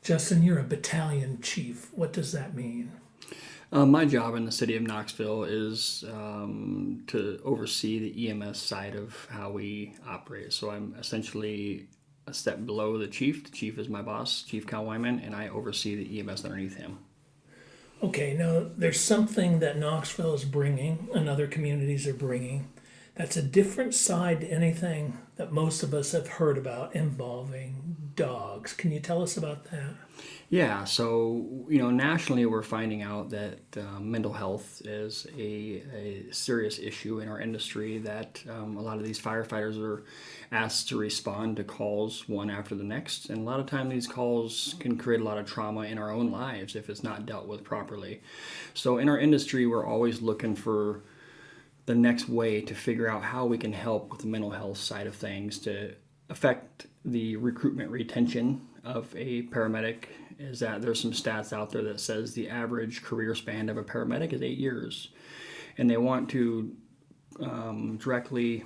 Justin, you're a battalion chief. What does that mean? My job in the city of Knoxville is to oversee the EMS side of how we operate. So I'm essentially a step below the chief. The chief is my boss, Chief Cal Wyman, and I oversee the EMS underneath him. Okay, now there's something that Knoxville is bringing and other communities are bringing that's a different side to anything that most of us have heard about involving dogs. Can you tell us about that? Yeah, so nationally we're finding out that mental health is a serious issue in our industry. That a lot of these firefighters are asked to respond to calls one after the next, and a lot of time these calls can create a lot of trauma in our own lives if it's not dealt with properly. So in our industry, we're always looking for the next way to figure out how we can help with the mental health side of things to affect the recruitment retention of a paramedic. Is that there's some stats out there that says the average career span of a paramedic is 8 years, and they want to directly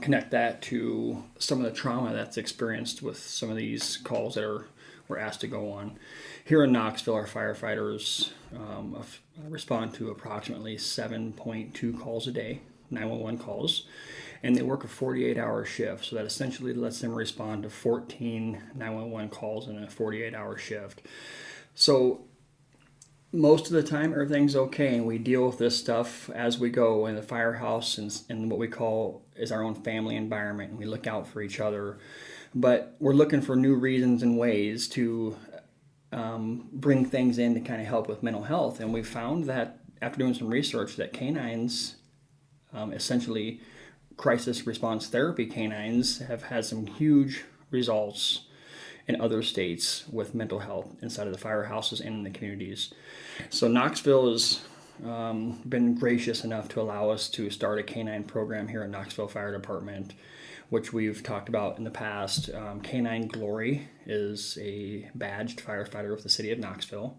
connect that to some of the trauma that's experienced with some of these calls that we're asked to go on. Here in Knoxville, our firefighters respond to approximately 7.2 calls a day, 911 calls, and they work a 48-hour shift. So that essentially lets them respond to 14 911 calls in a 48-hour shift. So most of the time, everything's okay, and we deal with this stuff as we go in the firehouse and what we call is our own family environment, and we look out for each other. But we're looking for new reasons and ways to bring things in to kind of help with mental health. And we found that after doing some research that canines, essentially crisis response therapy canines, have had some huge results in other states with mental health inside of the firehouses and in the communities. So Knoxville has been gracious enough to allow us to start a canine program here at Knoxville Fire Department, which we've talked about in the past. Canine Glory is a badged firefighter with the city of Knoxville,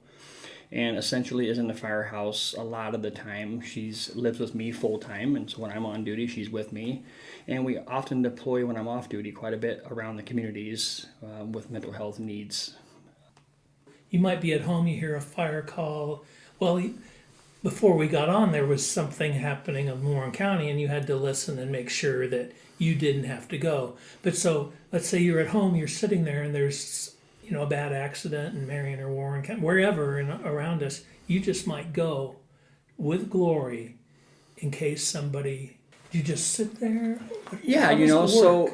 and essentially is in the firehouse a lot of the time. She's lives with me full time, and so when I'm on duty, she's with me. And we often deploy when I'm off duty quite a bit around the communities with mental health needs. You might be at home, you hear a fire call. Well, before we got on, there was something happening in Warren County, and you had to listen and make sure that you didn't have to go. But so let's say you're at home, you're sitting there, and there's a bad accident in Marion or Warren County, wherever around us. You just might go with Glory in case somebody. You just sit there. Yeah, so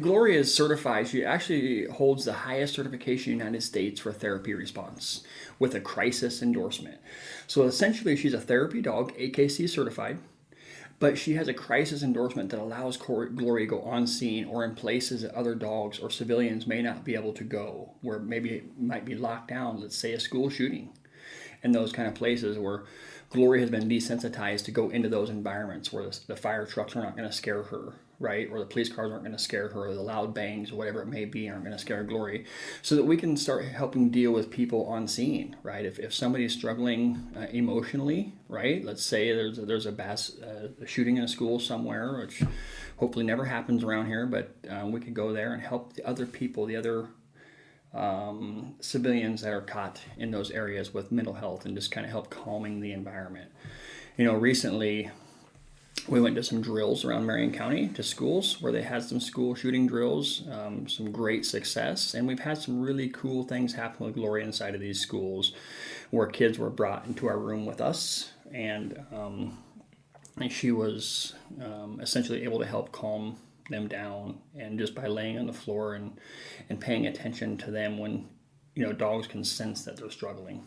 Gloria is certified. She actually holds the highest certification in the United States for therapy response with a crisis endorsement. So essentially, she's a therapy dog, AKC certified, but she has a crisis endorsement that allows Gloria to go on scene or in places that other dogs or civilians may not be able to go, where maybe it might be locked down, let's say a school shooting, and those kind of places where Gloria has been desensitized to go into those environments where the fire trucks are not going to scare her, right? Or the police cars aren't going to scare her, or the loud bangs, or whatever it may be, aren't going to scare Glory. So that we can start helping deal with people on scene, right? If somebody's struggling emotionally, right? Let's say there's a shooting in a school somewhere, which hopefully never happens around here, but we could go there and help the other people, the other civilians that are caught in those areas with mental health, and just kind of help calming the environment. Recently we went to some drills around Marion County to schools where they had some school shooting drills, some great success, and we've had some really cool things happen with Gloria inside of these schools where kids were brought into our room with us, and she was essentially able to help calm them down, and just by laying on the floor and paying attention to them when dogs can sense that they're struggling.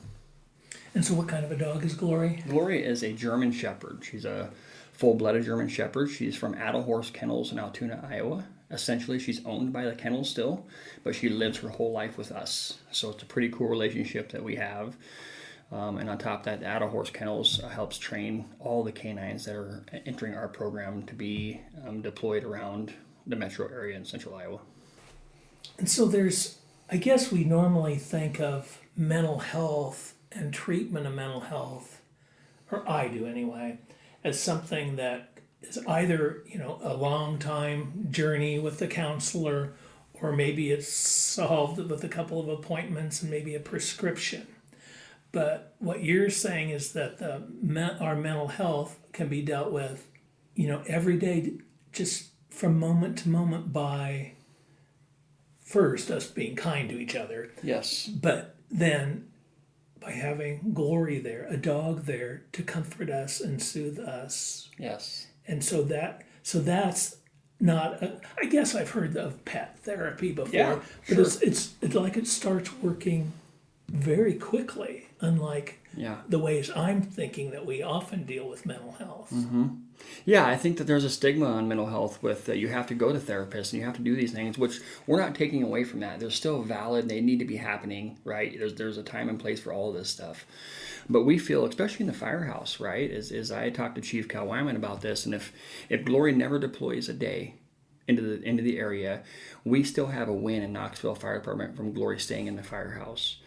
And so what kind of a dog is Glory? Glory is a German Shepherd. She's a full-blooded German Shepherd. She's from Adel Horse Kennels in Altoona, Iowa. Essentially, she's owned by the kennel still, but she lives her whole life with us. So it's a pretty cool relationship that we have. And on top of that, the Adel Horse Kennels helps train all the canines that are entering our program to be deployed around the metro area in central Iowa. And so I guess we normally think of mental health and treatment of mental health, or I do anyway, as something that is either, a long time journey with the counselor, or maybe it's solved with a couple of appointments and maybe a prescription. But what you're saying is that our mental health can be dealt with, every day, just from moment to moment by first us being kind to each other, Yes. but then by having Glory there, a dog there to comfort us and soothe us. Yes. And so that's not. I guess I've heard of pet therapy before, Yeah, but sure. it's like it starts working very quickly, unlike Yeah. the ways I'm thinking that we often deal with mental health. Yeah, I think that there's a stigma on mental health with you have to go to therapists and you have to do these things, which we're not taking away from that. They're still valid. They need to be happening, right? There's a time and place for all of this stuff. But we feel, especially in the firehouse, right, as I talked to Chief Cal Wyman about this, and if Glory never deploys a day into the area, we still have a win in Knoxville Fire Department from Glory staying in the firehouse.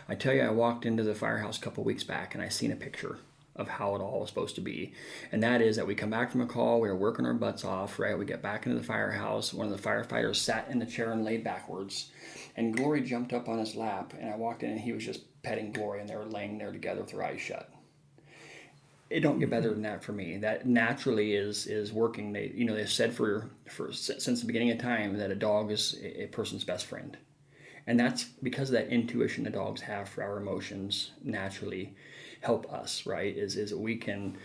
I tell you, I walked into the firehouse a couple weeks back and I seen a picture of how it all was supposed to be. And that is that we come back from a call, we are working our butts off, right? We get back into the firehouse, one of the firefighters sat in the chair and laid backwards, and Glory jumped up on his lap, and I walked in and he was just petting Glory, and they were laying there together with their eyes shut. It don't get better than that for me. That naturally is working. They've said for since the beginning of time that a dog is a person's best friend. And that's because of that intuition the dogs have for our emotions naturally help us, right? Is we can,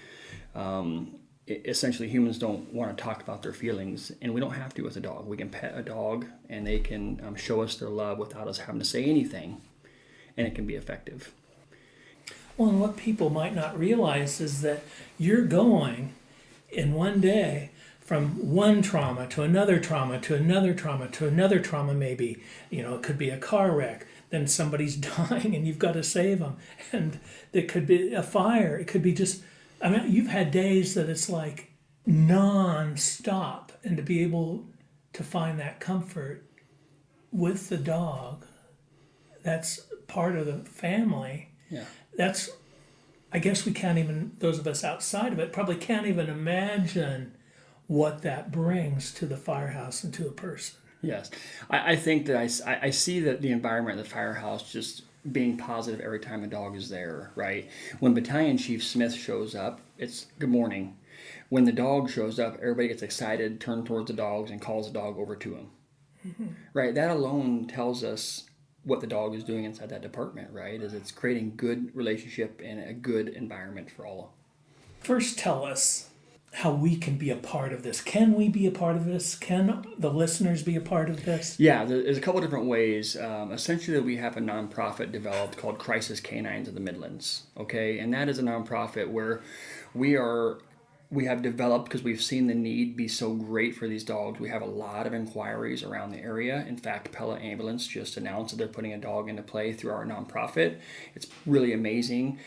essentially humans don't want to talk about their feelings, and we don't have to with a dog. We can pet a dog and they can show us their love without us having to say anything, and it can be effective. Well, and what people might not realize is that you're going in one day from one trauma to another trauma to another trauma to another trauma, maybe. It could be a car wreck, then somebody's dying and you've got to save them. And it could be a fire. It could be just, you've had days that it's like non-stop. And to be able to find that comfort with the dog, that's part of the family. Yeah. That's, I guess we can't even, those of us outside of it, probably can't even imagine what that brings to the firehouse and to a person. Yes. I think that I see that the environment of the firehouse just being positive every time a dog is there, right? When Battalion Chief Smith shows up, it's good morning. When the dog shows up, everybody gets excited, turns towards the dogs, and calls the dog over to him. Mm-hmm. Right? That alone tells us what the dog is doing inside that department, right? Is it's creating good relationship and a good environment for all. First, tell us how we can be a part of this. Can we be a part of this? Can the listeners be a part of this? Yeah, there's a couple different ways. Essentially, we have a nonprofit developed called Crisis Canines of the Midlands, okay? And that is a nonprofit where we have developed, because we've seen the need be so great for these dogs. We have a lot of inquiries around the area. In fact, Pella Ambulance just announced that they're putting a dog into play through our nonprofit. It's really amazing.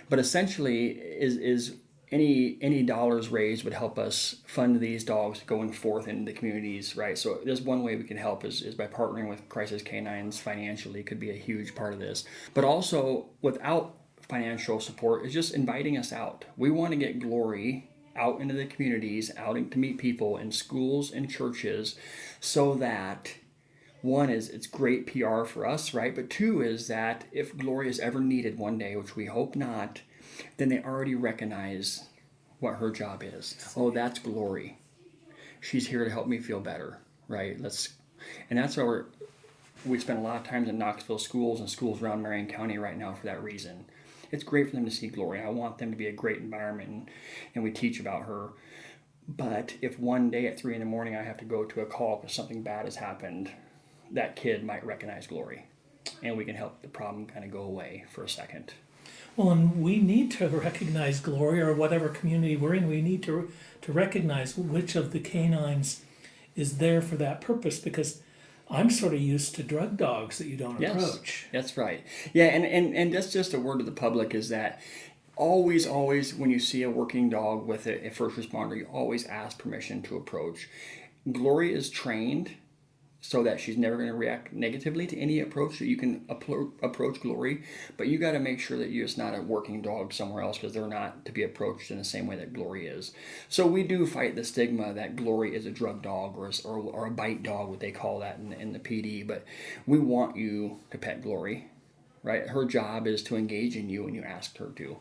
But essentially, is any dollars raised would help us fund these dogs going forth into the communities, right? So there's one way we can help is by partnering with Crisis Canines financially, could be a huge part of this. But also, without financial support, is just inviting us out. We want to get Glory out into the communities, out to meet people in schools and churches, so that one is it's great PR for us, right? But two is that if Glory is ever needed one day, which we hope not, then they already recognize what her job is. Oh, that's Glory. She's here to help me feel better, right? And that's why we spend a lot of time in Knoxville schools and schools around Marion County right now for that reason. It's great for them to see Glory. I want them to be a great environment, and we teach about her. But if one day at 3 a.m. I have to go to a call because something bad has happened, that kid might recognize Glory, and we can help the problem kind of go away for a second. Well, and we need to recognize Glory, or whatever community we're in. We need to recognize which of the canines is there for that purpose, because I'm sort of used to drug dogs that you don't approach. That's right. Yeah, and that's just a word to the public, is that always when you see a working dog with a first responder, you always ask permission to approach. Glory is trained so that she's never going to react negatively to any approach that you can approach Glory. But you got to make sure that you're just not a working dog somewhere else, because they're not to be approached in the same way that Glory is. So we do fight the stigma that Glory is a drug dog or a bite dog, what they call that in the PD. But we want you to pet Glory, right? Her job is to engage in you when you ask her to.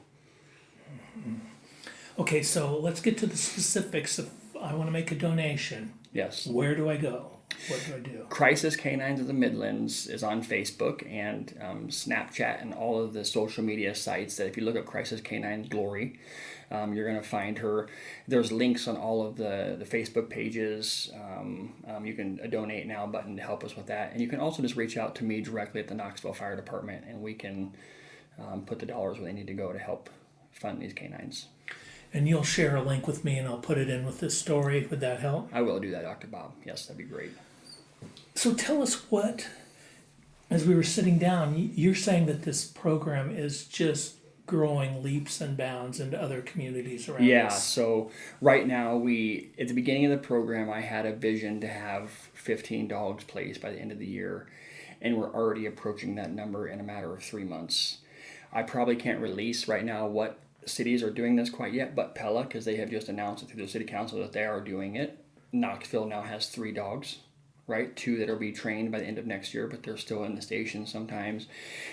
Okay, so let's get to the specifics. If I want to make a donation, Yes. where do I go? What do I do? Crisis Canines of the Midlands is on Facebook and Snapchat and all of the social media sites. That if you look up Crisis Canines Glory, you're going to find her. There's links on all of the Facebook pages. You can a donate now button to help us with that. And you can also just reach out to me directly at the Knoxville Fire Department, and we can put the dollars where they need to go to help fund these canines. And you'll share a link with me and I'll put it in with this story. Would that help? I will do that, Dr. Bob. Yes, that'd be great. So tell us what, as we were sitting down, you're saying that this program is just growing leaps and bounds into other communities around Yeah, us. so right now at the beginning of the program, I had a vision to have 15 dogs placed by the end of the year, and we're already approaching that number in a matter of 3 months. I probably can't release right now what cities are doing this quite yet, but Pella, because they have just announced it through the city council that they are doing it. Knoxville now has 3 dogs, right? 2 that will be trained by the end of next year, but they're still in the station sometimes.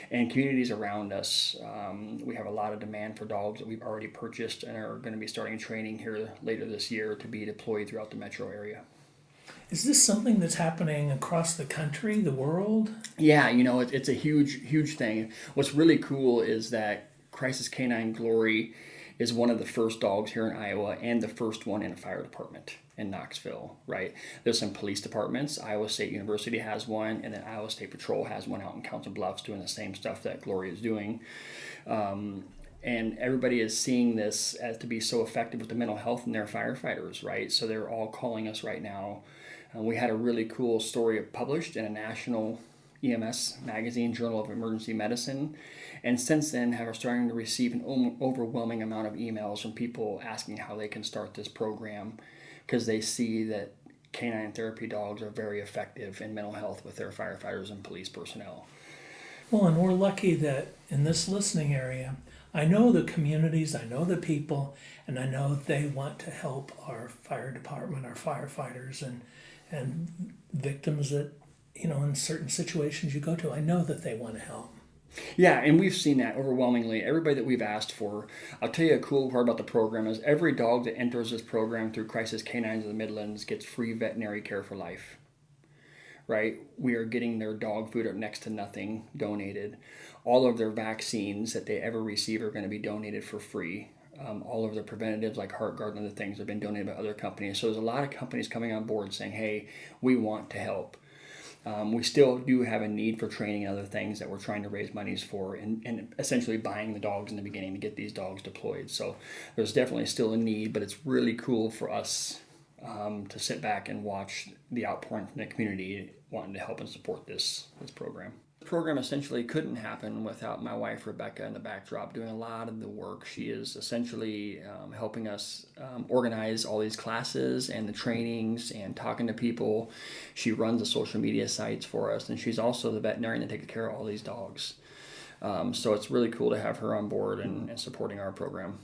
And communities around us, we have a lot of demand for dogs that we've already purchased and are going to be starting training here later this year to be deployed throughout the metro area. Is this something that's happening across the country, the world? Yeah, it's a huge thing. What's really cool is that Crisis Canine Glory is one of the first dogs here in Iowa and the first one in a fire department in Knoxville, right? There's some police departments. Iowa State University has one, and then Iowa State Patrol has one out in Council Bluffs doing the same stuff that Glory is doing. And everybody is seeing this as to be so effective with the mental health in their firefighters, right? So they're all calling us right now. We had a really cool story published in a national EMS magazine, Journal of Emergency Medicine, and since then are starting to receive an overwhelming amount of emails from people asking how they can start this program, because they see that canine therapy dogs are very effective in mental health with their firefighters and police personnel. Well, and we're lucky that in this listening area, I know the communities, I know the people, and I know they want to help our fire department, our firefighters, and victims that, in certain situations you go to. I know that they want to help. Yeah, and we've seen that overwhelmingly. Everybody that we've asked for, I'll tell you a cool part about the program is every dog that enters this program through Crisis Canines of the Midlands gets free veterinary care for life, right? We are getting their dog food at next to nothing donated. All of their vaccines that they ever receive are going to be donated for free. All of their preventatives like HeartGuard and other things have been donated by other companies. So there's a lot of companies coming on board saying, hey, we want to help. We still do have a need for training and other things that we're trying to raise monies for, and essentially buying the dogs in the beginning to get these dogs deployed. So there's definitely still a need, but it's really cool for us to sit back and watch the outpouring from the community wanting to help and support this program. The program essentially couldn't happen without my wife Rebecca in the backdrop doing a lot of the work. She is essentially helping us organize all these classes and the trainings and talking to people. She runs the social media sites for us, and she's also the veterinarian that takes care of all these dogs. So it's really cool to have her on board and supporting our program.